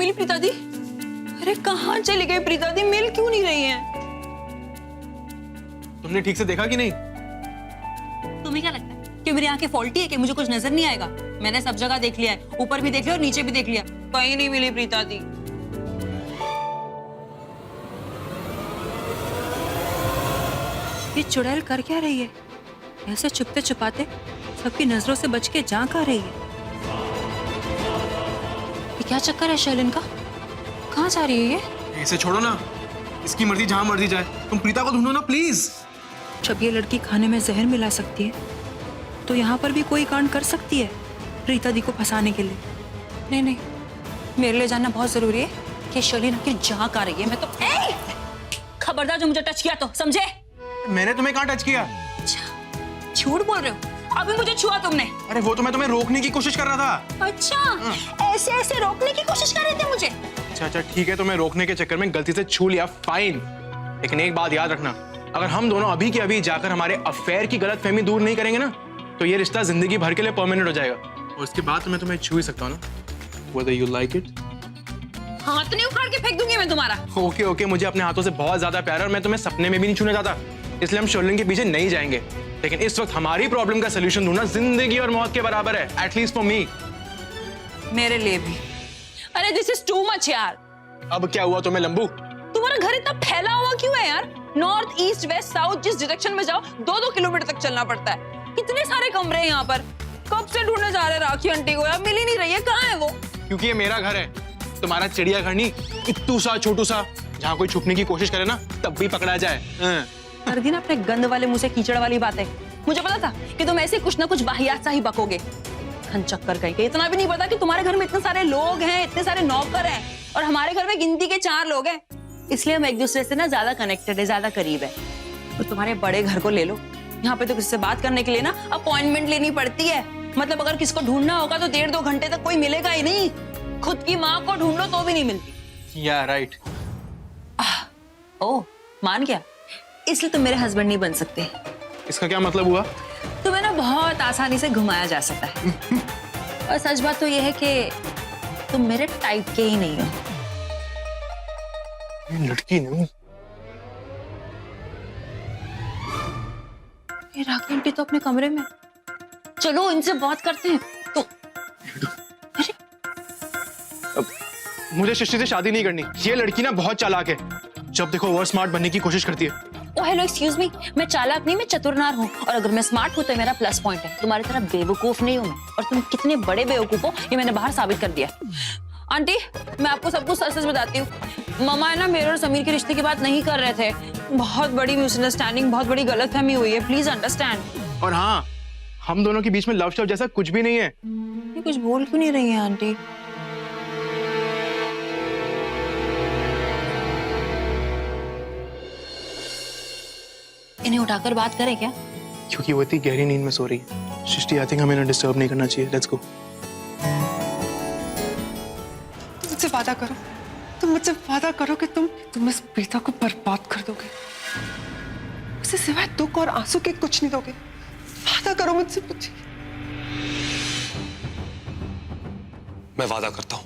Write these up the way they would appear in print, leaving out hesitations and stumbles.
मिली प्रीता दी? अरे कहाँ चली गई प्रीता दी? मिल क्यों नहीं रही है? तुमने ठीक से देखा कि नहीं? तुम्हें क्या लगता है कि मेरी आंखें फॉल्टी है कि मुझे कुछ नजर नहीं आएगा? मैंने सब जगह देख लिया है, ऊपर भी देख लिया और नीचे भी देख लिया, कहीं नहीं मिली प्रीता दी। ये चुड़ैल कर क्या रही है? ऐसे छुपते छुपाते सबकी नजरों से बच के जा कहाँ रही है? ये क्या चक्कर है शैलिन का? कहाँ जा रही है ये? इसे छोड़ो ना, इसकी मर्जी जहां मर्जी जाए। तुम प्रीता को ढूंढो ना प्लीज। जब ये लड़की खाने में जहर मिला सकती है तो यहाँ पर भी कोई कांड कर सकती है प्रीता दी को फंसाने के लिए। नहीं नहीं, मेरे लिए जानना बहुत जरूरी है कि शैलिन आखिर जहाँ कहाँ रही है। मैं तो खबरदार जो मुझे टच किया तो समझे? मैंने तुम्हें कहाँ टच किया? झूठ बोल रहे हो, अभी मुझे छुआ तुमने। अरे वो तो मैं तुम्हें रोकने की कोशिश कर रहा था। अच्छा, ऐसे ऐसे रोकने की कोशिश कर रहे थे मुझे? अच्छा ठीक है, तुम्हें रोकने के चक्कर में गलती से छू लिया, फाइन। लेकिन एक बात याद रखना, अगर हम दोनों अभी के अभी जाकर हमारे अफेयर की गलतफहमी दूर नहीं करेंगे ना, तो ये रिश्ता जिंदगी भर के लिए परमानेंट हो जाएगा। और उसके बाद तो मैं तुम्हें छू ही सकता हूँ ना, whether you like it। हाथ नहीं उखाड़ के फेंक दूंगी मैं तुम्हारा। ओके ओके, मुझे अपने हाथों से बहुत ज्यादा प्यार है और मैं तुम्हें सपने में भी नहीं छूने जाता, इसलिए हम शर्लिन के पीछे नहीं जाएंगे। लेकिन इस वक्त हमारी प्रॉब्लम का सोल्यूशन ढूंढना जिंदगी और मौत के बराबर है, एटलीस्ट फॉर मी। मेरे लिए भी। अरे दिस इज टू मच यार। अब क्या हुआ तुम्हें लंबू? तुम्हारा घर इतना फैला हुआ क्यों है यार? नॉर्थ ईस्ट वेस्ट साउथ जिस डायरेक्शन में जाओ 2-2 किलोमीटर तक चलना पड़ता है। कितने सारे कमरे हैं यहाँ पर। कब से ढूंढने जा रहे राखी आंटी को यार, मिल ही नहीं रही है। कहाँ है वो? क्योंकि ये मेरा घर है, तुम्हारा चिड़ियाघर नहीं, इत्तू सा छोटू सा, जहाँ कोई छुपने की कोशिश करे ना तब भी पकड़ा जाए। हर दिन अपने गंद वाले मुंह से कीचड़ वाली बातें। मुझे पता था कि तुम ऐसे कुछ ना कुछ बाहियात सा ही बकोगे। चक्कर कहीं के। इतना भी नहीं पता कि तुम्हारे घर में इतने सारे लोग हैं, इतने सारे नौकर हैं और हमारे घर में गिनती के 4 लोग हैं। इसलिए हम एक दूसरे से ना ज्यादा कनेक्टेड है, ज्यादा करीब है। तो तुम्हारे बड़े घर को ले लो, यहाँ पे तो किससे बात करने के लिए ना अपॉइंटमेंट लेनी पड़ती है। मतलब अगर किसको ढूंढना होगा तो 1.5-2 घंटे तक कोई मिलेगा ही नहीं। खुद की माँ को ढूंढो तो भी नहीं मिलती। या राइट। ओह मान गया, इसलिए तुम मेरे हस्बैंड नहीं बन सकते। इसका क्या मतलब हुआ? तुम्हें ना बहुत आसानी से घुमाया जा सकता है। और सच बात तो यह है कि तुम मेरे टाइप के ही नहीं हो। ये लड़की नहीं। ये राखी आंटी तो अपने कमरे में। चलो इनसे बात करते हैं। तो अरे अब मुझे सृष्टि से शादी नहीं करनी। ये लड़की ना बहुत चालाक है, जब देखो ओवर स्मार्ट बनने की कोशिश करती है। ओ हेलो एक्सक्यूज मी, मैं चालाक नहीं, मैं चतुरनार हूँ। और अगर मैं स्मार्ट हूँ तो मेरा प्लस पॉइंट है। तुम्हारी तरह बेवकूफ नहीं हूँ मैं। और तुम कितने बड़े बेवकूफ हो ये मैंने बाहर साबित कर दिया। आंटी मैं आपको सब कुछ सच सच बताती हूँ। मामा है ना मेरे और समीर के रिश्ते की बात नहीं कर रहे थे। बहुत बड़ी मिसअंडरस्टैंडिंग, बहुत बड़ी गलतफहमी हुई है, प्लीज अंडरस्टैंड। और हाँ, हम दोनों के बीच में लव शव जैसा कुछ भी नहीं है। ये कुछ बोल क्यों नहीं रही है आंटी? इन्हें उठाकर बात करें क्या? क्योंकि वो इतनी गहरी नींद में सो रही है। सृष्टि आई थिंक हमें ना डिस्टर्ब नहीं करना चाहिए। Let's go. मुझसे वादा करो, तुम मुझसे वादा करो कि तुम इस प्रीता को बर्बाद कर दोगे। उसे सिवाय दुख और आंसू के कुछ नहीं दोगे। वादा करो मुझसे। मैं वादा करता हूं,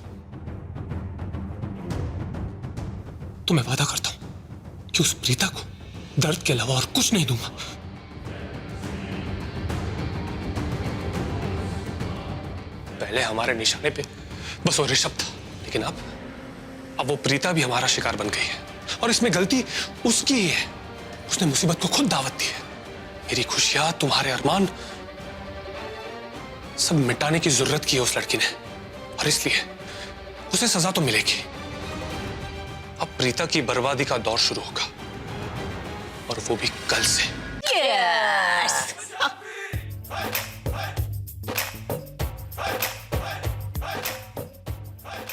तो मैं वादा करता हूं कि उस प्रीता को दर्द के अलावा और कुछ नहीं दूंगा। पहले हमारे निशाने पे बस वो ऋषभ था, लेकिन अब वो प्रीता भी हमारा शिकार बन गई है। और इसमें गलती उसकी ही है। उसने मुसीबत को खुद दावत दी है। मेरी खुशियां, तुम्हारे अरमान सब मिटाने की जरूरत की है उस लड़की ने, और इसलिए उसे सजा तो मिलेगी। अब प्रीता की बर्बादी का दौर शुरू होगा, और वो भी कल से। Yes!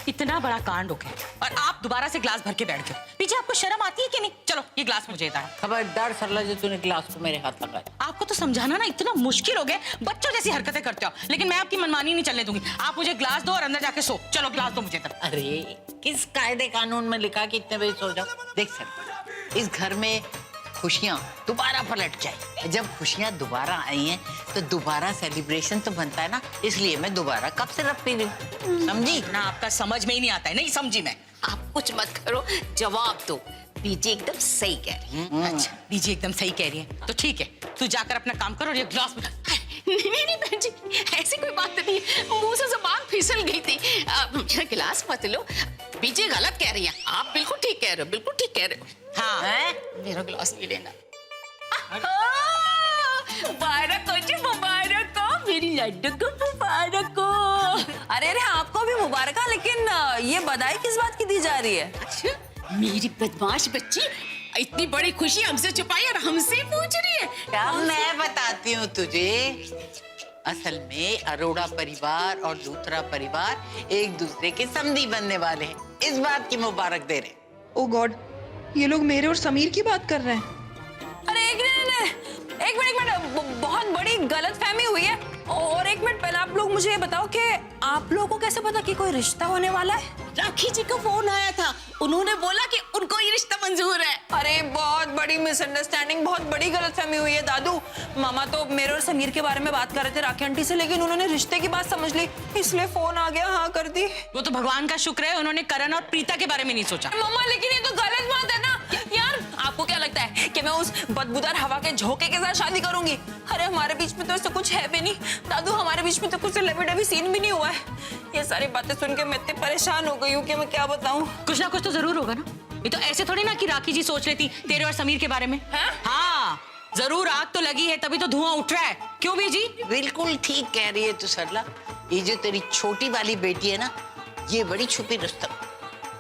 इतना बड़ा कांड हो गया और आप दोबारा से ग्लास भर के बैठ गए। पीछे आपको शर्म आती है कि नहीं? चलो ये ग्लास मुझे था। खबरदार सरला जो तूने ग्लास को मेरे हाथ लगाया। आपको तो समझाना ना इतना मुश्किल हो गया। बच्चों जैसी हरकतें करते हो, लेकिन मैं आपकी मनमानी नहीं चलने दूंगी। आप मुझे ग्लास दो और अंदर जाके सो। चलो ग्लास दो मुझे तब। अरे किस कायदे कानून में लिखा कि इतने बजे सो जाओ? देख सर, इस घर में खुशियाँ दोबारा पलट जाए। जब खुशियाँ दोबारा आई हैं तो दोबारा सेलिब्रेशन तो बनता है ना, इसलिए मैं दोबारा कप सिरप पी रही हूँ, समझी? ना आपका समझ में ही नहीं आता है, नहीं समझी मैं। आप कुछ मत करो, जवाब दो। बीजी एकदम सही कह रही है। अच्छा बीजी एकदम सही कह रही है, तो ठीक है, तू जाकर अपना काम कर और ये ग्लास में नहीं बहन जी, ऐसी कोई बात नहीं, मुंह से जबान फिसल गई थी। मेरा गिलास मत लो, बीजी गलत कह रही है, आप बिल्कुल ठीक कह रहे हो, बिल्कुल ठीक कह रहे हो। हाँ मेरा गिलास ले लेना। मुबारक हो जी, मुबारक हो, मेरी लड्डू को मुबारक हो। अरे अरे आपको भी मुबारक, लेकिन ये बधाई किस बात की दी जा रही है? अच्छा, मेरी बदमाश बच्ची इतनी बड़ी खुशी हमसे छुपाई और हमसे पूछ रही है। क्या मैं बताती हूँ तुझे, असल में अरोड़ा परिवार और लूथरा परिवार एक दूसरे के समधी बनने वाले हैं, इस बात की मुबारक दे रहे हैं। ओ गॉड, ये लोग मेरे और समीर की बात कर रहे हैं। अरे एक मिनट, बहुत बड़ी गलतफहमी हुई है। और एक मिनट पहले आप लोग मुझे ये बताओ कि आप लोगों को कैसे पता कि कोई रिश्ता होने वाला है? राखी जी का फोन आया था, उन्होंने बोला कि उनको ये रिश्ता मंजूर है। अरे बहुत बड़ी मिसअंडरस्टैंडिंग, बहुत बड़ी गलतफहमी हुई है दादू। मामा तो मेरे और समीर के बारे में बात कर रहे थे राखी आंटी से, लेकिन उन्होंने रिश्ते की बात समझ ली, इसलिए फोन आ गया, हाँ कर दी। वो तो भगवान का शुक्र है उन्होंने करण और प्रीता के बारे में नहीं सोचा। मामा लेकिन ये तो गलत बात है ना यार। आपको क्या लगता है कि मैं उस बदबूदार हवा के झोंके के साथ शादी करूंगी? अरे हमारे बीच में तो ऐसा कुछ है भी नहीं दादू, हमारे बीच में तो कुछ लवी डवी सीन भी नहीं हुआ है। ये सारी बातें सुन के मैं इतनी परेशान हो गई हूँ कि मैं क्या बताऊं। कुछ ना कुछ तो जरूर होगा ना, ये तो ऐसे थोड़ी ना कि राखी जी सोच लेती तेरे और समीर के बारे में। हाँ जरूर आग तो लगी है, तभी तो धुआं उठ रहा है। क्यों बीजी? बिल्कुल ठीक कह रही है तू सरला, ये जो तेरी छोटी वाली बेटी है ना, ये बड़ी छुपी रुस्तम,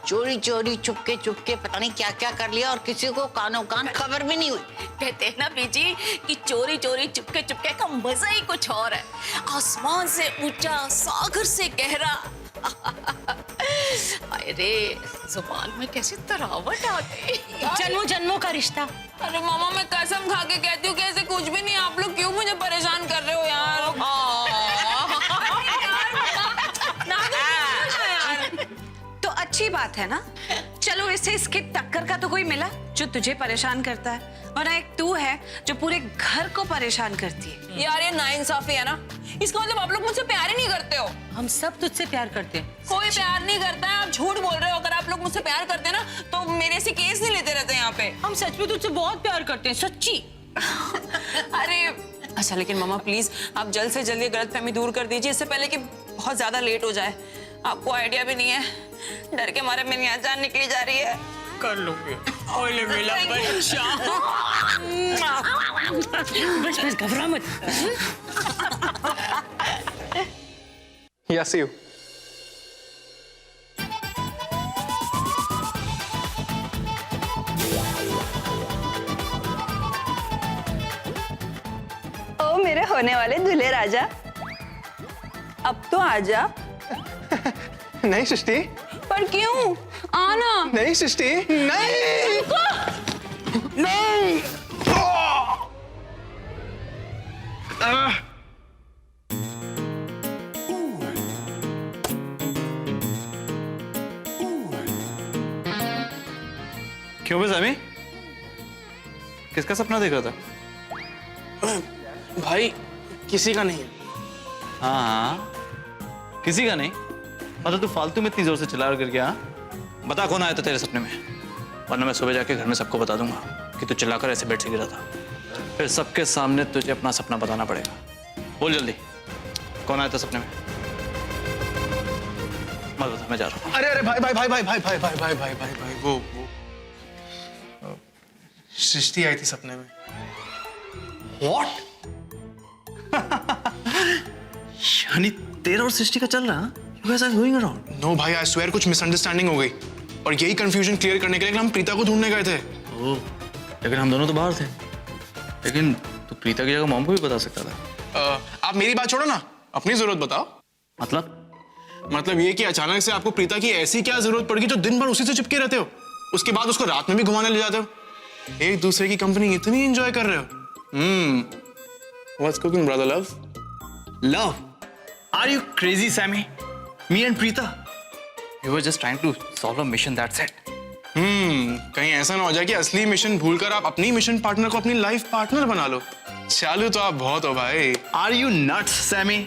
चोरी चोरी चुपके चुपके पता नहीं क्या क्या कर लिया और किसी को कानों कान खबर भी नहीं हुई। कहते हैं ना बीजी कि चोरी चोरी चुपके चुपके का मजा ही कुछ और है। आसमान से ऊंचा, सागर से गहरा। अरे जुबान में कैसी तरावट आ गई। जन्मों जन्मों का रिश्ता। अरे मामा मैं कसम खा के कहती हूँ कि ऐसे कुछ भी नहीं। आप लोग क्यों मुझे परेशान कर रहे हो यार? तो अच्छी बात है ना, चलो इससे इसके टक्कर का तो कोई मिला जो तुझे परेशान करता है, वरना एक तू है जो पूरे घर को परेशान करती है। यार ये नाइंसाफी है ना, इसका मतलब आप लोग मुझसे प्यार ही नहीं करते हो। हम सब तुझसे प्यार करते हैं। कोई प्यार नहीं करता है, आप झूठ बोल रहे हो। अगर आप लोग मुझसे प्यार करते ना तो मेरे से केस नहीं लेते रहते यहाँ पे। हम सच में तुझसे बहुत प्यार करते हैं, सच्ची। अरे अच्छा लेकिन मामा प्लीज आप जल्द से जल्द ये गलतफहमी दूर कर दीजिए, इससे पहले कि बहुत ज्यादा लेट हो जाए। आपको आइडिया भी नहीं है, डर के मारे मेरी यहाँ जान निकली जा रही है। कर लूंगी। ओले मेरा बच्चा। बस घबरा मत। Yeah, see you. ओ मेरे होने वाले दूल्हे राजा, अब तो आजा। नहीं सृष्टि, पर क्यों? आना। नहीं सृष्टि, नहीं नहीं। क्यों बे सामी? किसका सपना देख रहा था? भाई किसी का नहीं। हाँ हाँ, किसी का नहीं? मतलब तू फालतू में इतनी जोर से चिल्ला करके? हाँ बता कौन आया था तेरे सपने में, वरना मैं सुबह जाके घर में सबको बता दूंगा कि तू चिल्लाकर ऐसे बेड से गिरा था। फिर सबके सामने तुझे अपना सपना बताना पड़ेगा। बोल जल्दी, कौन आया था सपने में? मत बता, मैं जा रहा हूँ। अरे अरे भाई भाई भाई भाई भाई भाई भाई भाई भाई भाई भाई वो सृष्टि आई थी सपने में। What? यानी तेरा और सृष्टि का चल रहा? You guys are going around? No भाई आई स्वेयर कुछ मिसअंडरस्टैंडिंग हो गई और यही कंफ्यूजन क्लियर करने के लिए हम प्रीता को ढूंढने गए थे। ओह, लेकिन हम दोनों तो बाहर थे। लेकिन तू प्रीता की जगह मॉम को भी बता सकता था। आप मेरी बात छोड़ो ना, अपनी जरूरत बताओ। मतलब ये कि अचानक से आपको प्रीता की ऐसी क्या जरूरत पड़ गई जो दिन भर उसी से चिपके रहते हो, उसके बाद उसको रात में भी घुमाने ले जाते हो, एक दूसरे की कंपनी इतनी एंजॉय कर रहे हो। What's cooking, brother love? love? Are you crazy, Sammy? Me and Preeta, we were just trying to solve a mission. That's it. कहीं ऐसा ना हो जाए कि असली मिशन भूलकर आप अपनी मिशन पार्टनर को अपनी लाइफ पार्टनर बना लो। चालू तो आप बहुत हो भाई। Are you nuts Sammy?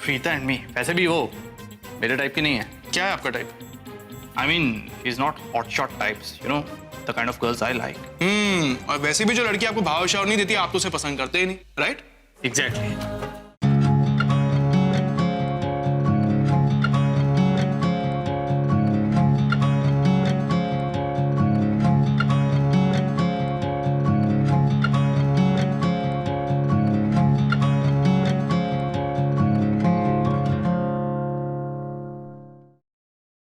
Preeta and me वैसे भी वो मेरे टाइप की नहीं है। क्या है आपका type? I mean, he's not hotshot types, you know, the kind of girls I like. और वैसे भी जो लड़की आपको भाव शाव नहीं देती आप तो उसे पसंद करते ही नहीं, राइट? Exactly.